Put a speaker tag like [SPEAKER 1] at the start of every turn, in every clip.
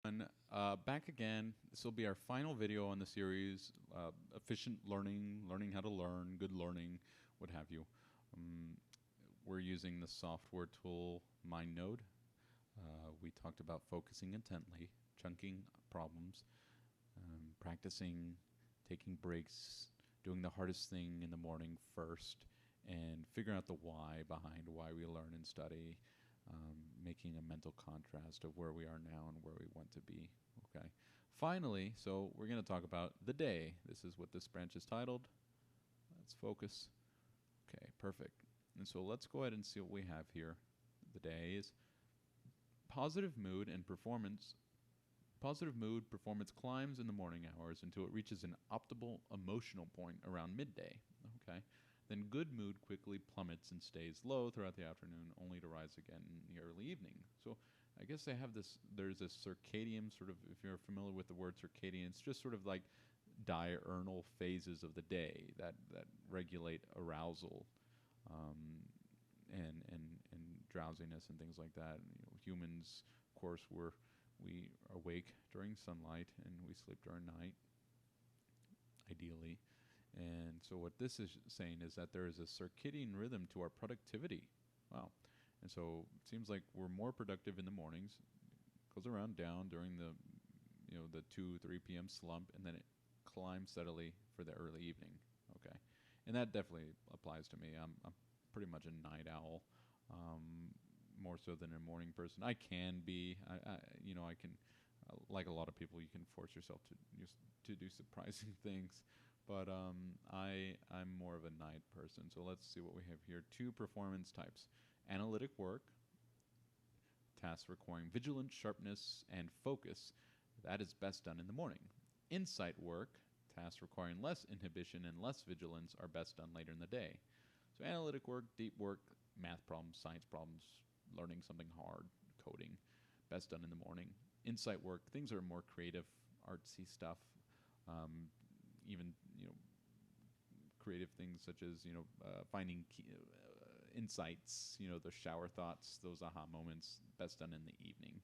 [SPEAKER 1] And back again. This will be our final video on the series. Efficient learning, learning how to learn, good learning, what have you. Um, we're using the software tool MindNode. We talked about focusing intently, chunking problems, practicing, taking breaks, doing the hardest thing in the morning first, and figuring out the why behind why we learn and study, making a mental contrast of where we are now and where we want to be. Okay. Finally, so we're going to talk about the day. This is what this branch is titled. Let's focus. Okay, perfect. And so let's go ahead and see what we have here. The day is positive mood and performance. Positive mood performance climbs in the morning hours until it reaches an optimal emotional point around midday. Okay. Then good mood quickly plummets and stays low throughout the afternoon, only to rise again in the early evening. So I guess they have this, there's this circadian sort of, if you're familiar with the word circadian, it's just sort of like diurnal phases of the day that regulate arousal and drowsiness and things like that. And, humans, of course, we awake during sunlight and we sleep during night, ideally. And so what this is saying is that there is a circadian rhythm to our productivity. Wow. And so it seems like we're more productive in the mornings. It goes around down during the 2, 3 p.m. slump, and then it climbs steadily for the early evening. Okay. And that definitely applies to me. I'm pretty much a night owl, more so than a morning person. I can be, I can, like a lot of people, you can force yourself to do surprising things. But I'm more of a night person. So let's see what we have here. 2 performance types. Analytic work, tasks requiring vigilance, sharpness, and focus. That is best done in the morning. Insight work, tasks requiring less inhibition and less vigilance, are best done later in the day. So analytic work, deep work, math problems, science problems, learning something hard, coding, best done in the morning. Insight work, things that are more creative, artsy stuff, even creative things such as finding insights, the shower thoughts, those aha moments, best done in the evening.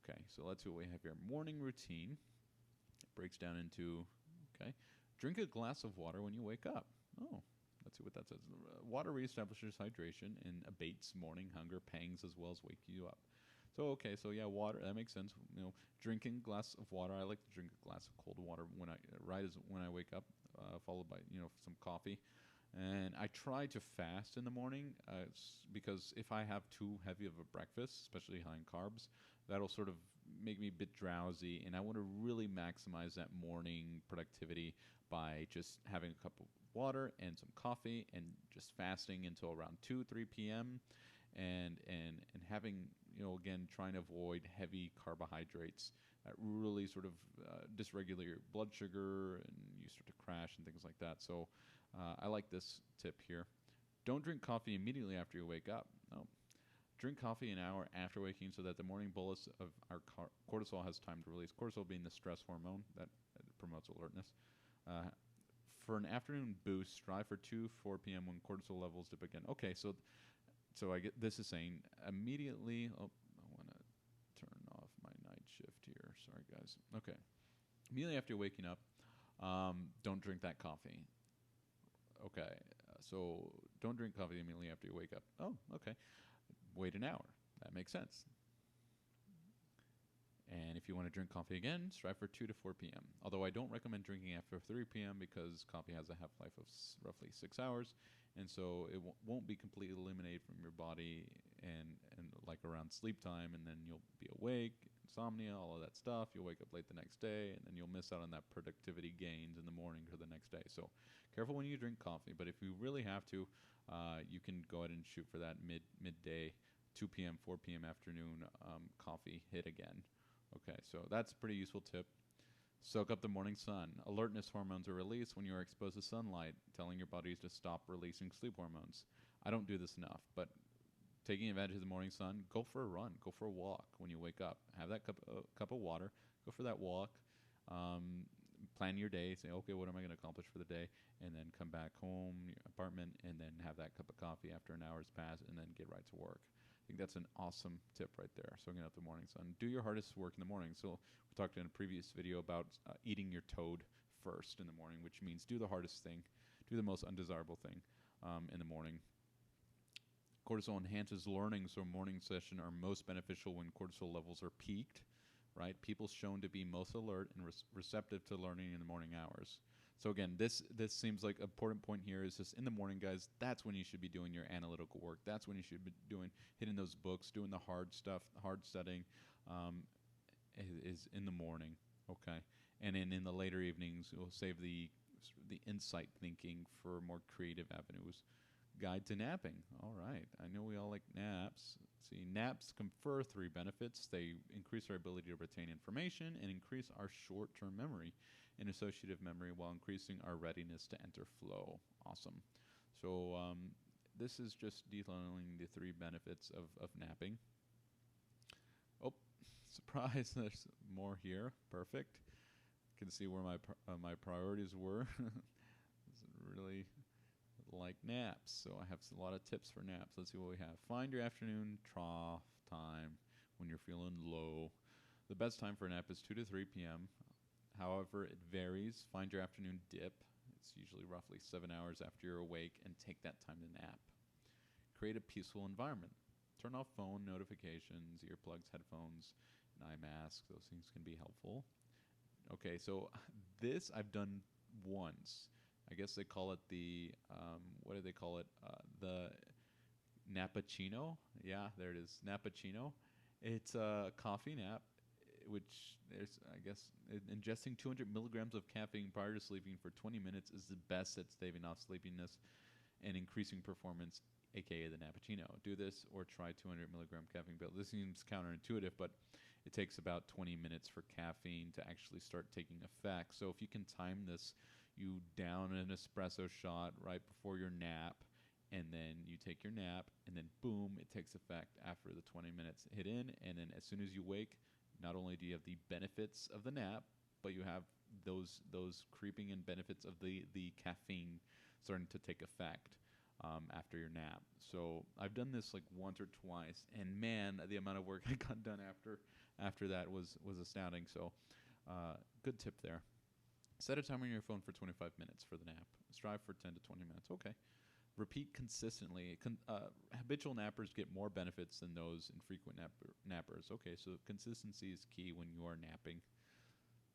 [SPEAKER 1] Okay, so let's see what we have here. Morning routine. It breaks down into, okay, drink a glass of water when you wake up. Oh, let's see what that says. Water reestablishes hydration and abates morning hunger pangs as well as wake you up. So okay, so yeah, water, that makes sense. Drinking a glass of water. I like to drink a glass of cold water when I wake up, followed by some coffee. And I try to fast in the morning because if I have too heavy of a breakfast, especially high in carbs, that'll sort of make me a bit drowsy. And I want to really maximize that morning productivity by just having a cup of water and some coffee and just fasting until around 2, 3 p.m. and having, again, trying to avoid heavy carbohydrates that really sort of dysregulate your blood sugar and you start to crash and things like that. So I like this tip here. Don't drink coffee immediately after you wake up. No. Drink coffee an hour after waking so that the morning bolus of our cortisol has time to release. Cortisol being the stress hormone that promotes alertness. For an afternoon boost, strive for 4 p.m. when cortisol levels dip again. Okay, so I get this is saying immediately. Oh, I want to turn off my night shift here. Sorry, guys. Okay, immediately after waking up, don't drink that coffee. Okay, so don't drink coffee immediately after you wake up. Oh, okay. Wait an hour. That makes sense. And if you want to drink coffee again, strive for 2 to 4 p.m. Although I don't recommend drinking after 3 p.m. because coffee has a half-life of roughly 6 hours, and so it won't be completely eliminated from your body and like around sleep time, and then you'll be awake, insomnia, all of that stuff. You'll wake up late the next day, and then you'll miss out on that productivity gains in the morning or the next day. So careful when you drink coffee, but if you really have to, you can go ahead and shoot for that midday, 2 p.m., 4 p.m. afternoon coffee hit again. Okay, so that's a pretty useful tip. Soak up the morning sun. Alertness hormones are released when you are exposed to sunlight, telling your bodies to stop releasing sleep hormones. I don't do this enough, but taking advantage of the morning sun, go for a run, go for a walk when you wake up. Have that cup of water, go for that walk. Plan your day, say, okay, what am I going to accomplish for the day? And then come back home, your apartment, and then have that cup of coffee after an hour's passed, and then get right to work. think that's an awesome tip right there. Soaking up the morning sun. Do your hardest work in the morning. So we talked in a previous video about eating your toad first in the morning, which means do the hardest thing, do the most undesirable thing in the morning. Cortisol enhances learning, so morning session are most beneficial when cortisol levels are peaked, right? People shown to be most alert and receptive to learning in the morning hours. So again, this seems like an important point here is just in the morning, guys, that's when you should be doing your analytical work. That's when you should be hitting those books, doing the hard stuff, hard studying is in the morning, okay? And in the later evenings, we'll save the insight thinking for more creative avenues. Guide to napping. All right. I know we all like naps. See, naps confer 3 benefits. They increase our ability to retain information and increase our short-term memory and associative memory while increasing our readiness to enter flow. Awesome. So this is just detailing the 3 benefits of napping. Oh, surprise, there's more here. Perfect. You can see where my priorities were. Really like naps, so I have a lot of tips for naps. Let's see what we have. Find your afternoon trough time when you're feeling low. The best time for a nap is 2 to 3 p.m. However, it varies. Find your afternoon dip. It's usually roughly 7 hours after you're awake, and take that time to nap. Create a peaceful environment. Turn off phone notifications, earplugs, headphones, an eye mask. Those things can be helpful. Okay, so this I've done once. I guess they call it the, what do they call it? The Nappuccino. Yeah, there it is, Nappuccino. It's a coffee nap, which there's, I guess, ingesting 200 milligrams of caffeine prior to sleeping for 20 minutes is the best at staving off sleepiness and increasing performance, aka the Nappuccino. Do this or try 200 milligram caffeine pill. This seems counterintuitive, but it takes about 20 minutes for caffeine to actually start taking effect. So if you can time this, you down an espresso shot right before your nap, and then you take your nap, and then boom, it takes effect after the 20 minutes hit in, and then as soon as you wake, not only do you have the benefits of the nap, but you have those creeping in benefits of the caffeine starting to take effect after your nap. So I've done this like once or twice, and man, the amount of work I got done after that was astounding. So good tip there. Set a timer on your phone for 25 minutes for the nap. Strive for 10 to 20 minutes. Okay. Repeat consistently. Habitual nappers get more benefits than those infrequent nappers. Okay, so consistency is key when you are napping.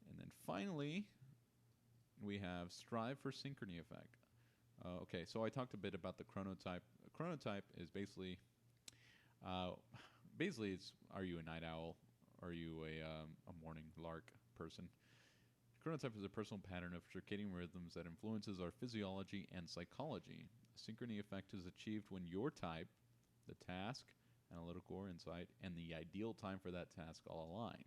[SPEAKER 1] And then finally, we have strive for synchrony effect. Okay, so I talked a bit about the chronotype. A chronotype is basically it's, are you a night owl? Are you a morning lark person? Chronotype is a personal pattern of circadian rhythms that influences our physiology and psychology. Synchrony effect is achieved when your type, the task, analytical or insight, and the ideal time for that task all align.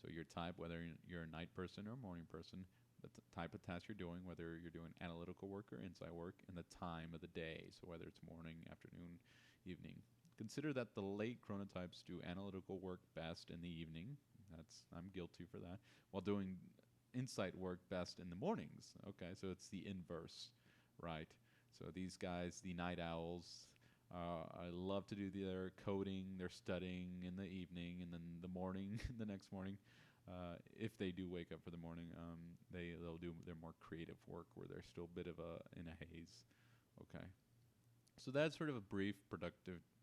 [SPEAKER 1] So your type, whether you're a night person or a morning person, the type of task you're doing, whether you're doing analytical work or insight work, and the time of the day, so whether it's morning, afternoon, evening. Consider that the late chronotypes do analytical work best in the evening. I'm guilty for that. While doing insight work best in the mornings. Okay, so it's the inverse, right? So these guys, the night owls, I love to do their coding, their studying in the evening, and then the morning, the next morning, if they do wake up for the morning, they'll do their more creative work where they're still a bit of in a haze. Okay, so that's sort of a brief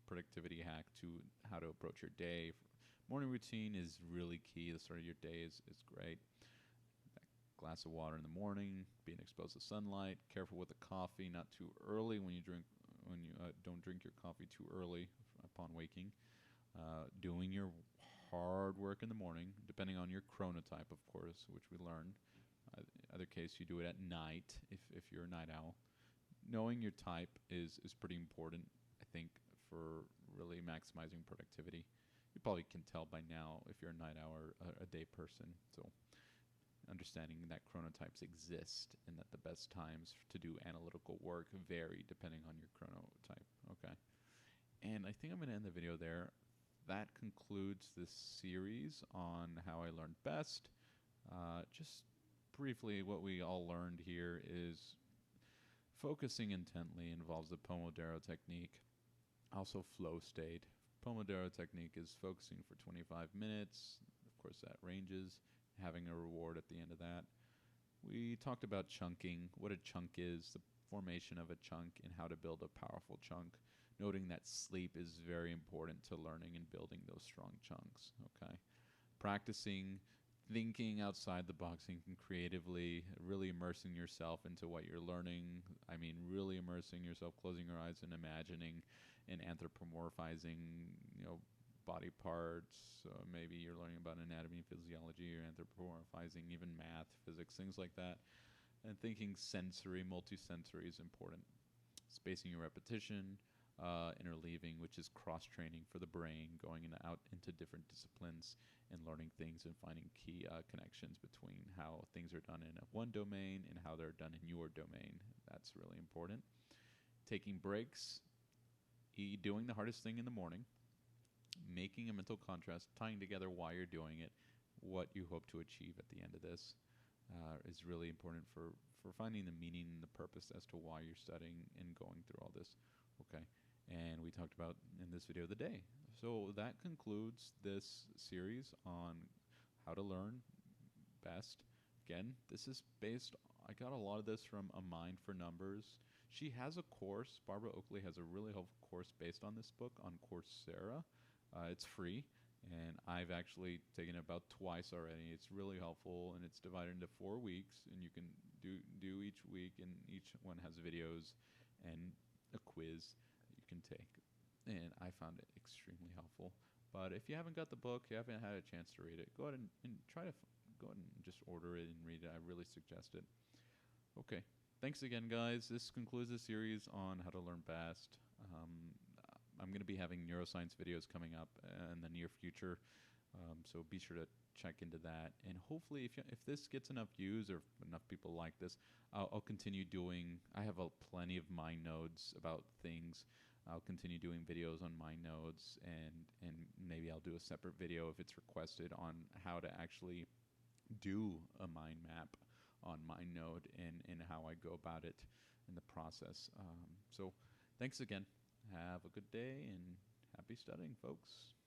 [SPEAKER 1] productivity hack to how to approach your day. Morning routine is really key. The start of your day is great. Glass of water in the morning, being exposed to sunlight, careful with the coffee, not too early when you don't drink your coffee too early upon waking. Doing your hard work in the morning, depending on your chronotype, of course, which we learned. Other case, you do it at night if you're a night owl. Knowing your type is pretty important, I think, for really maximizing productivity. You probably can tell by now if you're a night owl or a day person. So understanding that chronotypes exist and that the best times to do analytical work vary depending on your chronotype. Okay. And I think I'm going to end the video there. That concludes this series on how I learned best. Just briefly, what we all learned here is focusing intently involves the Pomodoro technique, also flow state, Pomodoro technique is focusing for 25 minutes. Of course, that ranges, having a reward at the end of that. We talked about chunking, what a chunk is, the formation of a chunk, and how to build a powerful chunk, noting that sleep is very important to learning and building those strong chunks, okay? Practicing thinking outside the box, thinking creatively, really immersing yourself into what you're learning. I mean, really immersing yourself, closing your eyes and imagining and anthropomorphizing, body parts. Maybe you're learning about anatomy, physiology, or anthropomorphizing even math, physics, things like that. And thinking sensory, multisensory is important. Spacing your repetition, interleaving, which is cross-training for the brain, going out into different disciplines and learning things and finding key connections between how things are done in one domain and how they're done in your domain. That's really important. Taking breaks, doing the hardest thing in the morning, making a mental contrast, tying together why you're doing it, what you hope to achieve at the end of this is really important for finding the meaning and the purpose as to why you're studying and going through all this. Okay. And we talked about in this video the day. So that concludes this series on how to learn best. Again, this is based, I got a lot of this from A Mind for Numbers. She has a course, Barbara Oakley has a really helpful course based on this book on Coursera. It's free, and I've actually taken it about twice already. It's really helpful, and it's divided into 4 weeks, and you can do each week, and each one has videos and a quiz you can take. And I found it extremely helpful. But if you haven't got the book, you haven't had a chance to read it, go ahead and try to go ahead and just order it and read it. I really suggest it. Okay. Thanks again, guys. This concludes the series on how to learn best. I'm going to be having neuroscience videos coming up in the near future, so be sure to check into that. And hopefully, if this gets enough views or enough people like this, I'll continue doing. I have plenty of MindNodes about things. I'll continue doing videos on MindNodes, and maybe I'll do a separate video if it's requested on how to actually do a mind map on MindNode and how I go about it in the process. So thanks again. Have a good day and happy studying, folks.